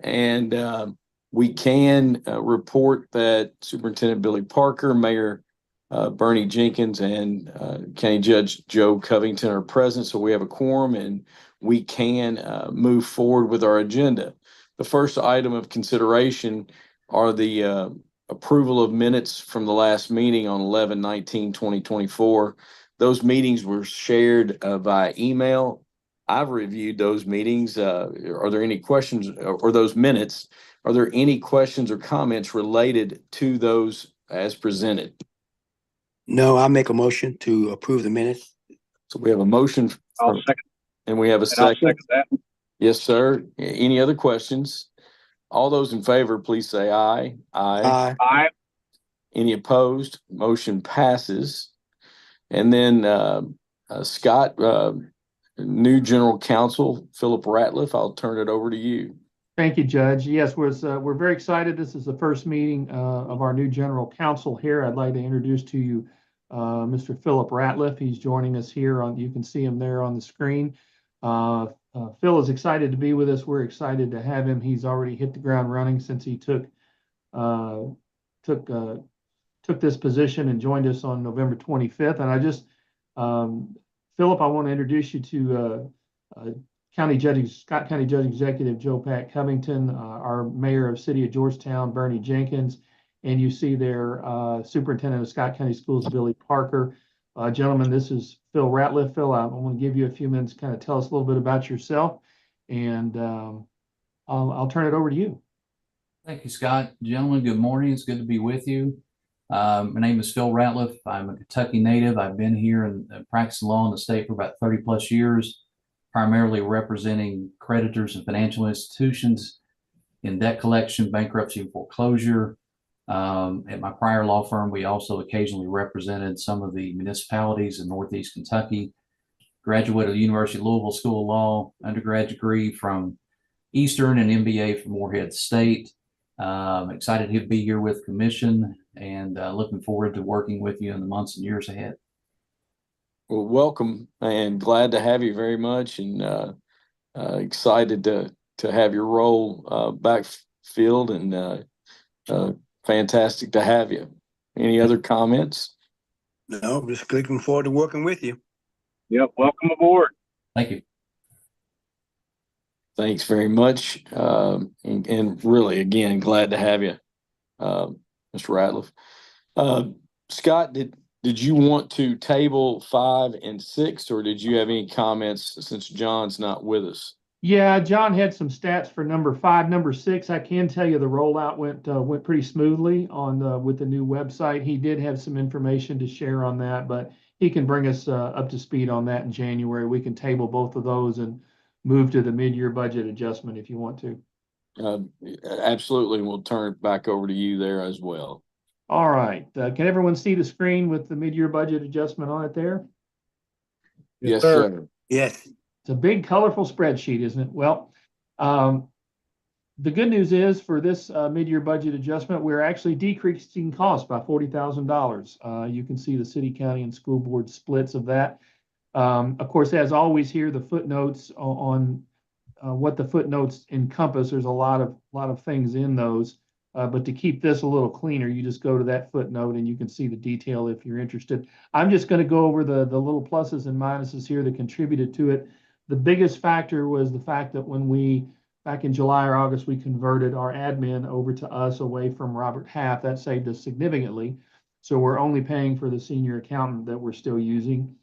And we can report that Superintendent Billy Parker, Mayor Bernie Jenkins, and County Judge Joe Covington are present. So we have a quorum and we can move forward with our agenda. The first item of consideration are the approval of minutes from the last meeting on 11/19/2024. Those meetings were shared via email. I've reviewed those meetings. Are there any questions or those minutes? Are there any questions or comments related to those as presented? No, I make a motion to approve the minutes. So we have a motion. I'll second. And we have a And I'll second. second that. Yes, sir. Any other questions? All those in favor, please say aye. Aye. Aye. Any opposed? Motion passes. And then Scott, new General Counsel, Philip Ratliff, I'll turn it over to you. Thank you, Judge. Yes, we're very excited. This is the first meeting of our new General Counsel here. I'd like to introduce to you Mr. Philip Ratliff. He's joining us here. You can see him there on the screen. Phil is excited to be with us. We're excited to have him. He's already hit the ground running since he took this position and joined us on November 25th. And I just, Philip, I want to introduce you to Scott County Judge Executive Joe Pat Covington, our Mayor of City of Georgetown, Bernie Jenkins, and you see there Superintendent of Scott County Schools, Billy Parker. Gentlemen, this is Phil Ratliff. Phil, I want to give you a few minutes to kind of tell us a little bit about yourself, and I'll turn it over to you. Thank you, Scott. Gentlemen, good morning. It's good to be with you. My name is Phil Ratliff. I'm a Kentucky native. I've been here and practicing law in the state for about 30 plus years, primarily representing creditors and financial institutions in debt collection, bankruptcy, and foreclosure. At my prior law firm, we also occasionally represented some of the municipalities in Northeast Kentucky. Graduate of the University of Louisville School of Law, undergrad degree from Eastern, and MBA from Morehead State. Excited to be here with Commission and looking forward to working with you in the months and years ahead. Well, welcome and glad to have you very much, and excited to have your role backfilled, and fantastic to have you. Any other comments? No, just looking forward to working with you. Yep. Welcome aboard. Thank you. Thanks very much. And really, again, glad to have you, Mr. Ratliff. Scott, did you want to table 5 and 6, or did you have any comments since John's not with us? Yeah, John had some stats for number 5. Number 6, I can tell you the rollout went pretty smoothly on with the new website. He did have some information to share on that, but he can bring us up to speed on that in January. We can table both of those and move to the mid-year budget adjustment if you want to. Absolutely. We'll turn it back over to you there as well. All right. Can everyone see the screen with the mid-year budget adjustment on it there? Yes, sir. Yes. It's a big, colorful spreadsheet, isn't it? Well, the good news is for this mid-year budget adjustment, we're actually decreasing costs by $40,000. You can see the city, county, and school board splits of that. Of course, as always here, the footnotes on what the footnotes encompass, there's a lot of things in those. But to keep this a little cleaner, you just go to that footnote and you can see the detail if you're interested. I'm just going to go over the little pluses and minuses here that contributed to it. The biggest factor was the fact that when back in July or August, we converted our admin over to us away from Robert Half. That saved us significantly. So we're only paying for the senior accountant that we're still using.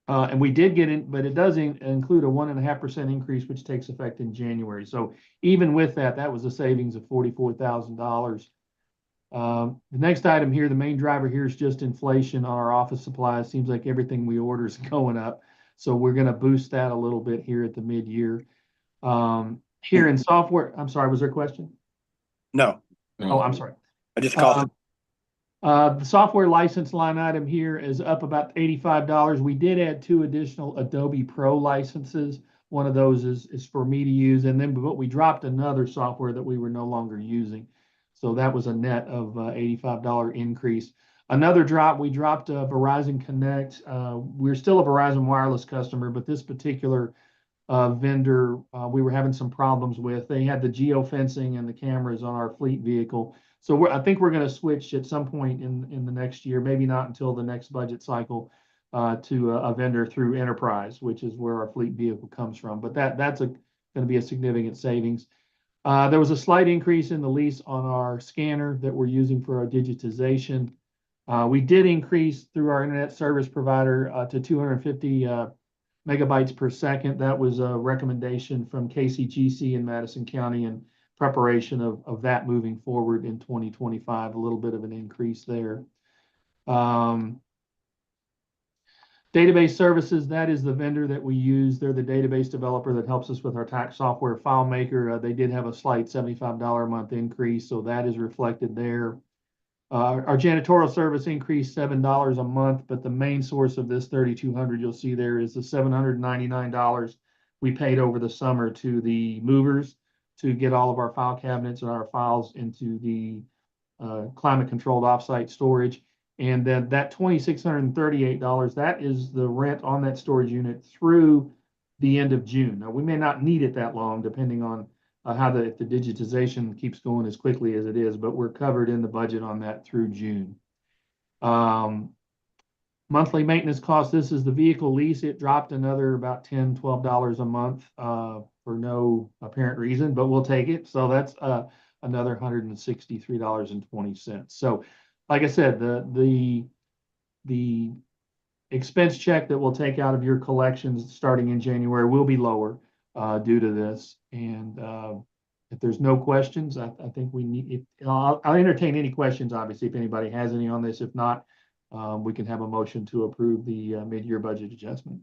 And we did get in, but it does include a 1.5% increase, which takes effect in January. So even with that, that was a savings of $44,000. The next item here, the main driver here is just inflation on our office supplies. Seems like everything we order is going up. So we're going to boost that a little bit here at the mid-year. Here in software, I'm sorry, was there a question? No. Oh, I'm sorry. I just called. The software license line item here is up about $85. We did add 2 additional Adobe Pro licenses. One of those is for me to use, but we dropped another software that we were no longer using. So that was a net of $85 increase. Another drop, we dropped Verizon Connect. We're still a Verizon Wireless customer, but this particular vendor we were having some problems with. They had the geofencing and the cameras on our fleet vehicle. So I think we're going to switch at some point in the next year, maybe not until the next budget cycle, to a vendor through Enterprise, which is where our fleet vehicle comes from. But that's going to be a significant savings. There was a slight increase in the lease on our scanner that we're using for our digitization. We did increase through our internet service provider to 250 megabytes per second. That was a recommendation from KCGC in Madison County in preparation of that moving forward in 2025, a little bit of an increase there. Database services, that is the vendor that we use. They're the database developer that helps us with our tax software FileMaker. They did have a slight $75 a month increase, so that is reflected there. Our janitorial service increased $7 a month, but the main source of this 3,200 you'll see there is the $799 we paid over the summer to the movers to get all of our file cabinets and our files into the climate controlled offsite storage. And then that $2,638, that is the rent on that storage unit through the end of June. Now, we may not need it that long, depending on if the digitization keeps going as quickly as it is, but we're covered in the budget on that through June. Monthly maintenance costs, this is the vehicle lease. It dropped another about $10, $12 a month for no apparent reason, but we'll take it. So that's another $163.20. So like I said, the expense check that we'll take out of your collections starting in January will be lower due to this. And if there's no questions, I think we need, I'll entertain any questions, obviously, if anybody has any on this. If not, we can have a motion to approve the mid-year budget adjustment.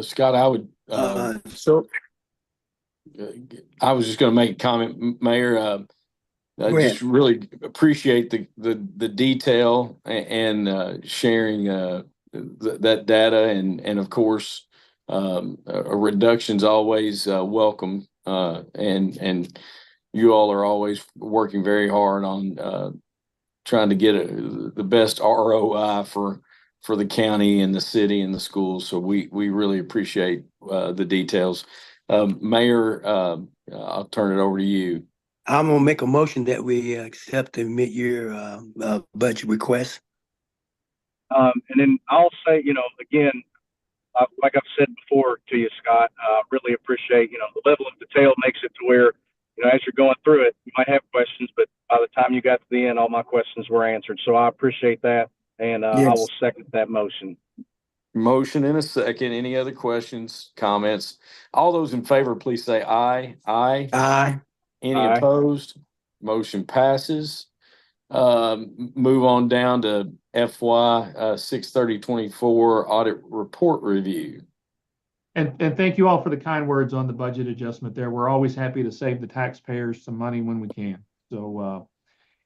Scott, I would, I was just going to make a comment, Mayor. I just really appreciate the detail and sharing that data, and of course, a reduction's always welcome, and you all are always working very hard on trying to get the best ROI for the county and the city and the schools. So we really appreciate the details. Mayor, I'll turn it over to you. I'm gonna make a motion that we accept the mid-year budget request. And then I'll say, again, like I've said before to you, Scott, really appreciate, the level of detail makes it to where, as you're going through it, you might have questions, but by the time you got to the end, all my questions were answered. So I appreciate that, and I will second that motion. Motion in a second. Any other questions, comments? All those in favor, please say aye. Aye. Aye. Any Aye. opposed? Motion passes. Move on down to FY 6/30/24 audit report review. And thank you all for the kind words on the budget adjustment there. We're always happy to save the taxpayers some money when we can. So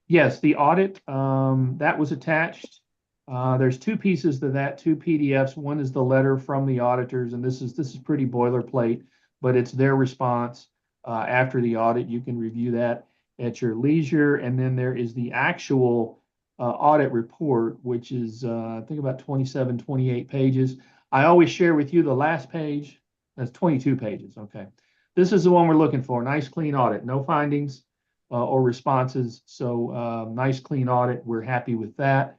yes, the audit that was attached. There's two pieces to that, two PDFs. One is the letter from the auditors, and this is pretty boilerplate, but it's their response after the audit. You can review that at your leisure. And then there is the actual audit report, which is I think about 27, 28 pages. I always share with you the last page. That's 22 pages. Okay. This is the one we're looking for. Nice, clean audit. No findings or responses. So nice, clean audit. We're happy with that.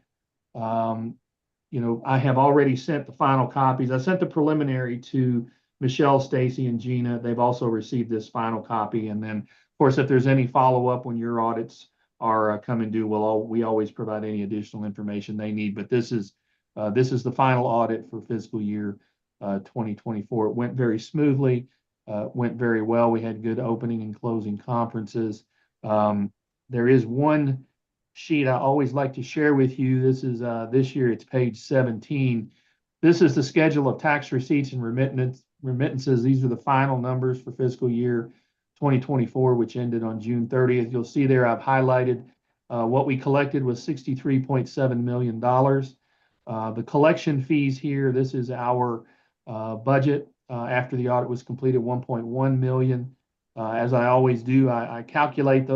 I have already sent the final copies. I sent the preliminary to Michelle, Stacy, and Gina. They've also received this final copy. And then, of course, if there's any follow-up when your audits are coming due, we always provide any additional information they need. But this is the final audit for fiscal year 2024. It went very smoothly, went very well. We had good opening and closing conferences. There is one sheet I always like to share with you. This is this year, it's page 17. This is the schedule of tax receipts and remittances. These are the final numbers for fiscal year 2024, which ended on June 30th. You'll see there I've highlighted what we collected was $63.7 million. The collection fees here, this is our budget after the audit was completed, $1.1 million. As I always do, I calculate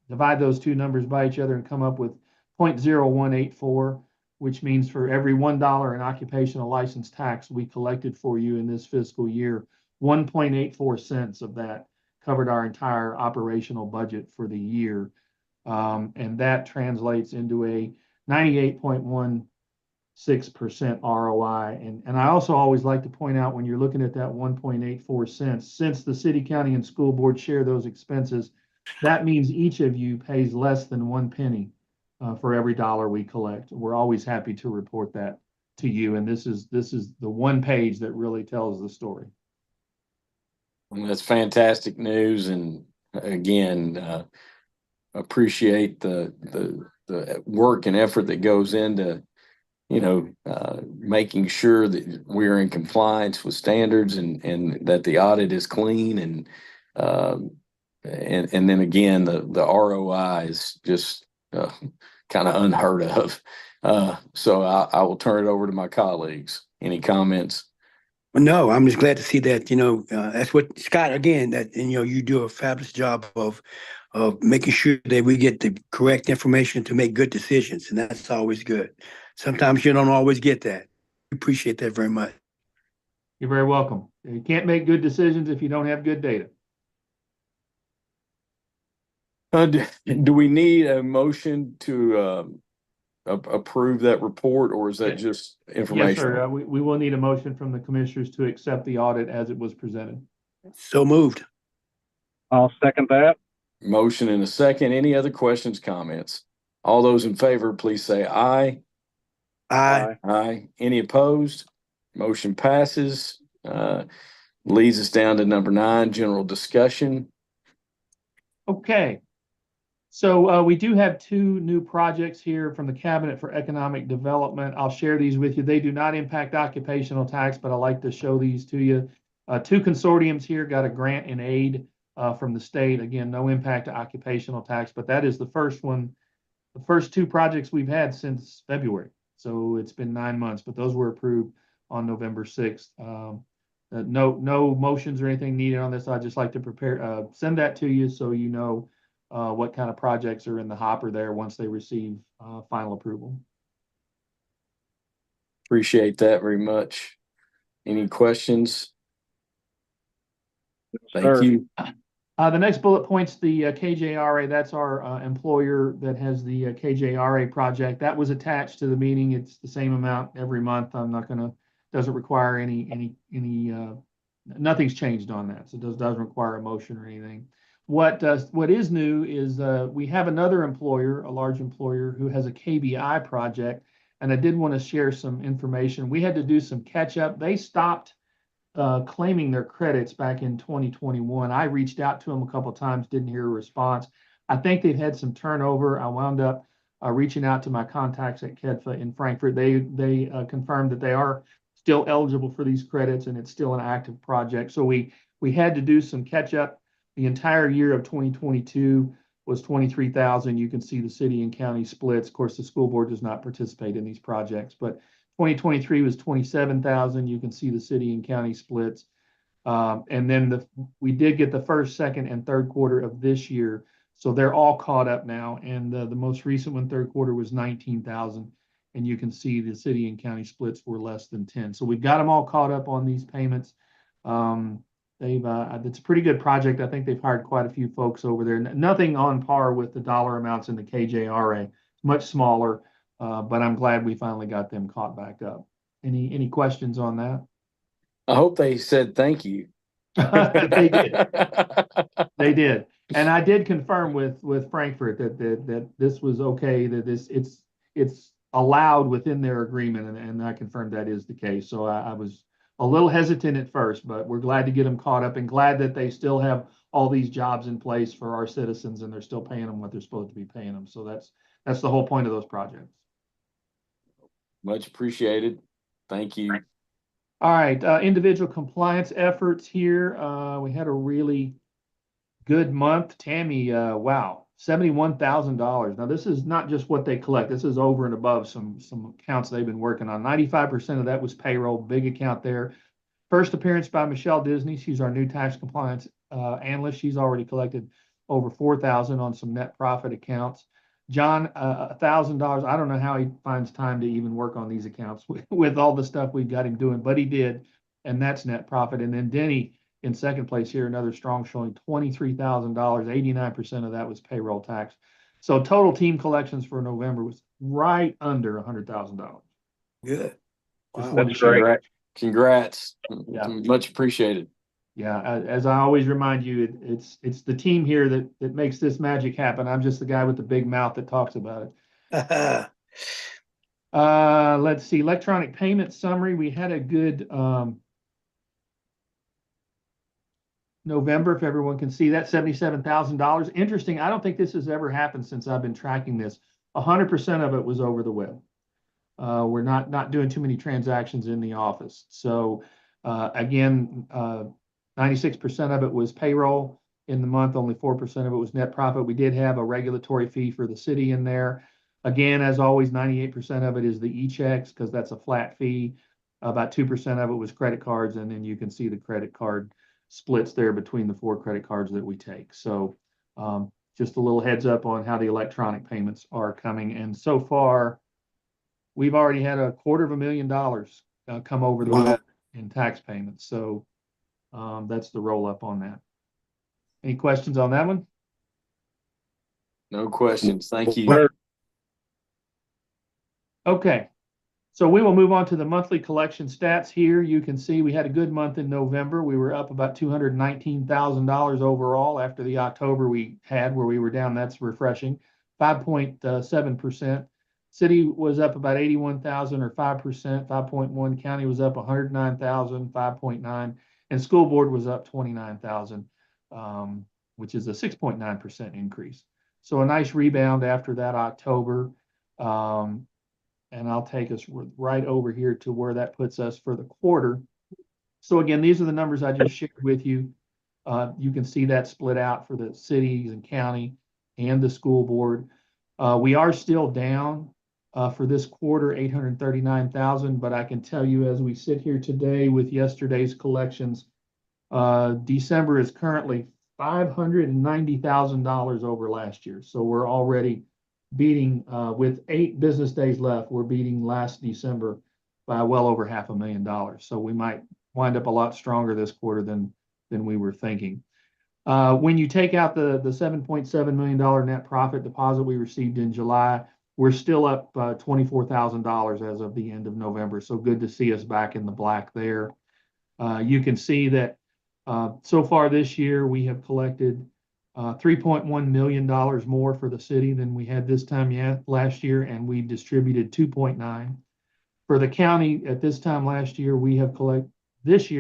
divide those two numbers by each other and come up with 0.0184, which means for every $1 in occupational license tax we collected for you in this fiscal year, 1.84 cents of that covered our entire operational budget for the year. And that translates into a 98.16% ROI. And I also always like to point out, when you're looking at that 1.84 cents, since the city, county, and school board share those expenses, that means each of you pays less than 1 penny for every dollar we collect. We're always happy to report that to you. And this is the one page that really tells the story. And that's fantastic news. And again, appreciate the work and effort that goes into, making sure that we're in compliance with standards and that the audit is clean. And then again, the ROI is just kind of unheard of. So I will turn it over to my colleagues. Any comments? Well, no, I'm just glad to see that, that's what Scott, again, that, you do a fabulous job of making sure that we get the correct information to make good decisions. And that's always good. Sometimes you don't always get that. We appreciate that very much. You're very welcome. You can't make good decisions if you don't have good data. Do we need a motion to approve that report, or is that just information? Yes, sir. We will need a motion from the commissioners to accept the audit as it was presented. So moved. I'll second that. Motion and a second. Any other questions, comments? All those in favor, please say aye. Aye. Aye. Any opposed? Motion passes. Leads us down to number 9, general discussion. Okay. So we do have 2 new projects here from the Cabinet for Economic Development. I'll share these with you. They do not impact occupational tax, but I like to show these to you. 2 consortiums here got a grant and aid from the state. Again, no impact to occupational tax, but that is the first one, the first 2 projects we've had since February. So it's been 9 months, but those were approved on November 6th. No motions or anything needed on this. I'd just like to send that to you so you know what kind of projects are in the hopper there once they receive final approval. Appreciate that very much. Any questions? Thank you. The next bullet points the KJRA. That's our employer that has the KJRA project. That was attached to the meeting. It's the same amount every month. I'm not gonna, doesn't require any nothing's changed on that. So it doesn't require a motion or anything. What is new is we have another employer, a large employer, who has a KBI project, and I did want to share some information. We had to do some catch up. They stopped claiming their credits back in 2021. I reached out to them a couple of times, didn't hear a response. I think they've had some turnover. I wound up reaching out to my contacts at KEDFA in Frankfurt. They confirmed that they are still eligible for these credits, and it's still an active project. So we had to do some catch up. The entire year of 2022 was 23,000. You can see the city and county splits. Of course, the school board does not participate in these projects, but 2023 was 27,000. You can see the city and county splits. And then we did get the first, second, and third quarter of this year. So they're all caught up now. And the most recent one, third quarter, was 19,000. And you can see the city and county splits were less than 10. So we've got them all caught up on these payments. It's a pretty good project. I think they've hired quite a few folks over there. Nothing on par with the dollar amounts in the KJRA. It's much smaller, but I'm glad we finally got them caught back up. Any questions on that? I hope they said thank you. They did. They did. And I did confirm with Frankfurt that this was okay, that it's allowed within their agreement, and I confirmed that is the case. So I was a little hesitant at first, but we're glad to get them caught up and glad that they still have all these jobs in place for our citizens, and they're still paying them what they're supposed to be paying them. So that's the whole point of those projects. Much appreciated. Thank you. All right, individual compliance efforts here. We had a really good month. Tammy, wow, $71,000. Now this is not just what they collect. This is over and above some accounts they've been working on. 95% of that was payroll, big account there. First appearance by Michelle Disney. She's our new tax compliance analyst. She's already collected over $4,000 on some net profit accounts. John, $1,000. I don't know how he finds time to even work on these accounts with all the stuff we've got him doing, but he did, and that's net profit. And then Denny in second place here, another strong showing, $23,000. 89% of that was payroll tax. So total team collections for November was right under $100,000. Good. Just Wow. wanted That's to share great. Congrats. Yeah. Much appreciated. Yeah, as I always remind you, it's the team here that makes this magic happen. I'm just the guy with the big mouth that talks about it. Let's see, electronic payment summary. We had a good November, if everyone can see that, $77,000. Interesting, I don't think this has ever happened since I've been tracking this. 100% of it was over the web. We're not doing too many transactions in the office. So again, 96% of it was payroll in the month, only 4% of it was net profit. We did have a regulatory fee for the city in there. Again, as always, 98% of it is the e-checks because that's a flat fee. About 2% of it was credit cards, and then you can see the credit card splits there between the 4 credit cards that we take. So just a little heads up on how the electronic payments are coming. And so far, we've already had $250,000 come over the web in tax payments. So that's the roll up on that. Any questions on that one? No questions. Thank you. Sir, Okay. So we will move on to the monthly collection stats here. You can see we had a good month in November. We were up about $219,000 overall after the October we had where we were down. That's refreshing. 5.7%. City was up about 81,000 or 5%. 5.1. County was up 109,000, 5.9. And school board was up 29,000, which is a 6.9% increase. So a nice rebound after that October. And I'll take us right over here to where that puts us for the quarter. So again, these are the numbers I just shared with you. You can see that split out for the cities and county and the school board. We are still down for this quarter, 839,000, but I can tell you as we sit here today with yesterday's collections, December is currently $590,000 over last year. So we're already beating, with 8 business days left, we're beating last December by well over $500,000. So we might wind up a lot stronger this quarter than we were thinking. When you take out the $7.7 million net profit deposit we received in July, we're still up $24,000 as of the end of November. So good to see us back in the black there. You can see that so far this year, we have collected $3.1 million more for the city than we had this time last year, and we distributed 2.9. For the county at this time last year, we collected almost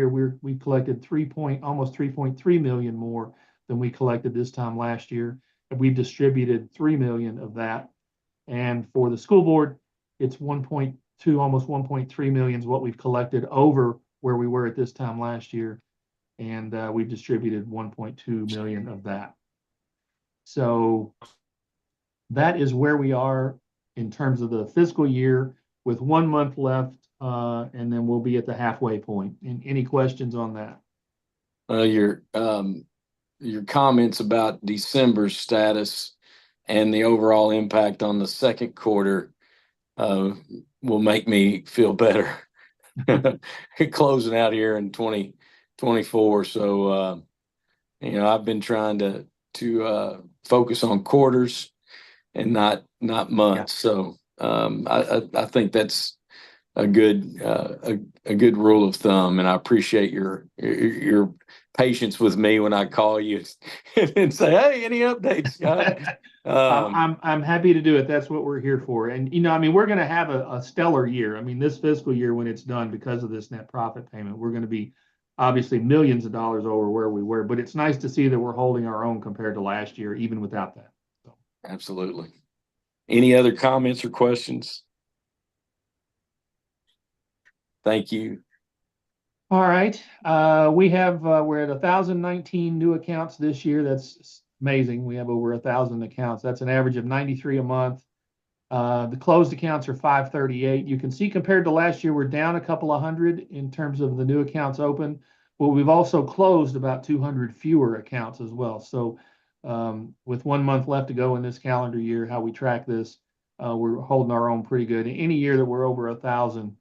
3.3 million more than we collected this time last year, and we've distributed 3 million of that. And for the school board, it's 1.2, almost 1.3 million is what we've collected over where we were at this time last year, and we've distributed 1.2 million of that. So that is where we are in terms of the fiscal year with 1 month left, and then we'll be at the halfway point. And any questions on that? Your comments about December's status and the overall impact on the second quarter will make me feel better closing out here in 2024. So, I've been trying to focus on quarters and not months. Yeah. So I think that's a good rule of thumb, and I appreciate your patience with me when I call you and say, "Hey, any updates, Scott?" I'm happy to do it. That's what we're here for. And we're going to have a stellar year. This fiscal year when it's done, because of this net profit payment, we're going to be obviously millions of dollars over where we were, but it's nice to see that we're holding our own compared to last year, even without that. So. Absolutely. Any other comments or questions? Thank you. All right. We're at 1,019 new accounts this year. That's amazing. We have over 1,000 accounts. That's an average of 93 a month. The closed accounts are 538. You can see compared to last year, we're down a couple of hundred in terms of the new accounts open, but we've also closed about 200 fewer accounts as well. So with 1 month left to go in this calendar year, how we track this, we're holding our own pretty good. Any year that we're over 1,000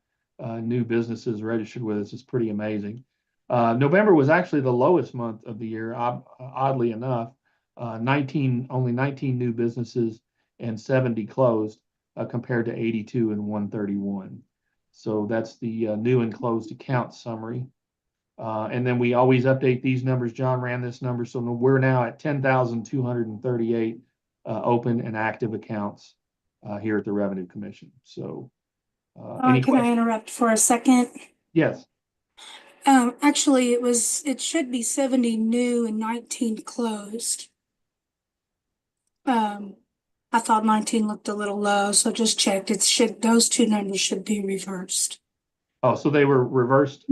new businesses registered with us is pretty amazing. November was actually the lowest month of the year, oddly enough. Only 19 new businesses and 70 closed, compared to 82 and 131. So that's the new and closed account summary. And then we always update these numbers. John ran this number, so we're now at 10,238 open and active accounts here at the Revenue Commission. So, any Can I questions? interrupt for a second? Yes. Actually, it should be 70 new and 19 closed. I thought 19 looked a little low, so just checked. Those two numbers should be reversed. Oh, so they were reversed.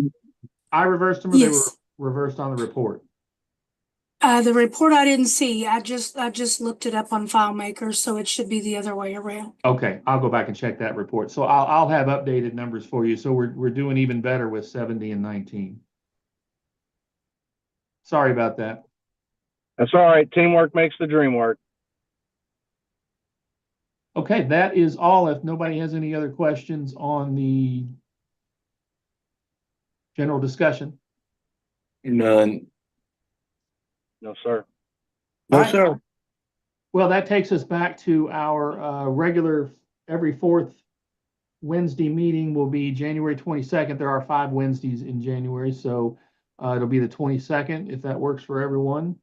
I reversed them, or Yes. they were reversed on the report? The report I didn't see. I just looked it up on FileMaker, so it should be the other way around. Okay, I'll go back and check that report. So I'll have updated numbers for you. So we're doing even better with 70 and 19. Sorry about that. That's all right. Teamwork makes the dream work. Okay, that is all. If nobody has any other questions on the general discussion. None. No, sir. No, All right. sir. Well, that takes us back to our regular every fourth Wednesday meeting will be January 22nd. There are 5 Wednesdays in January, so it'll be the 22nd if that works for everyone.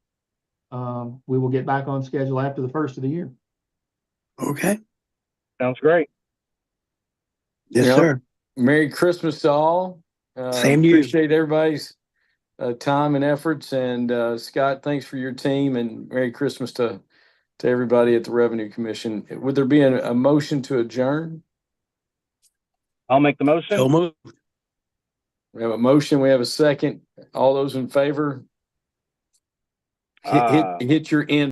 We will get back on schedule after the first of the year. Okay. Sounds great. Yes, Yep. sir. Merry Christmas to all. Same to you. Appreciate everybody's time and efforts. And Scott, thanks for your team, and Merry Christmas to everybody at the Revenue Commission. Would there be a motion to adjourn? I'll make the motion. So moved. We have a motion. We have a second. All those in favor? Hit your end.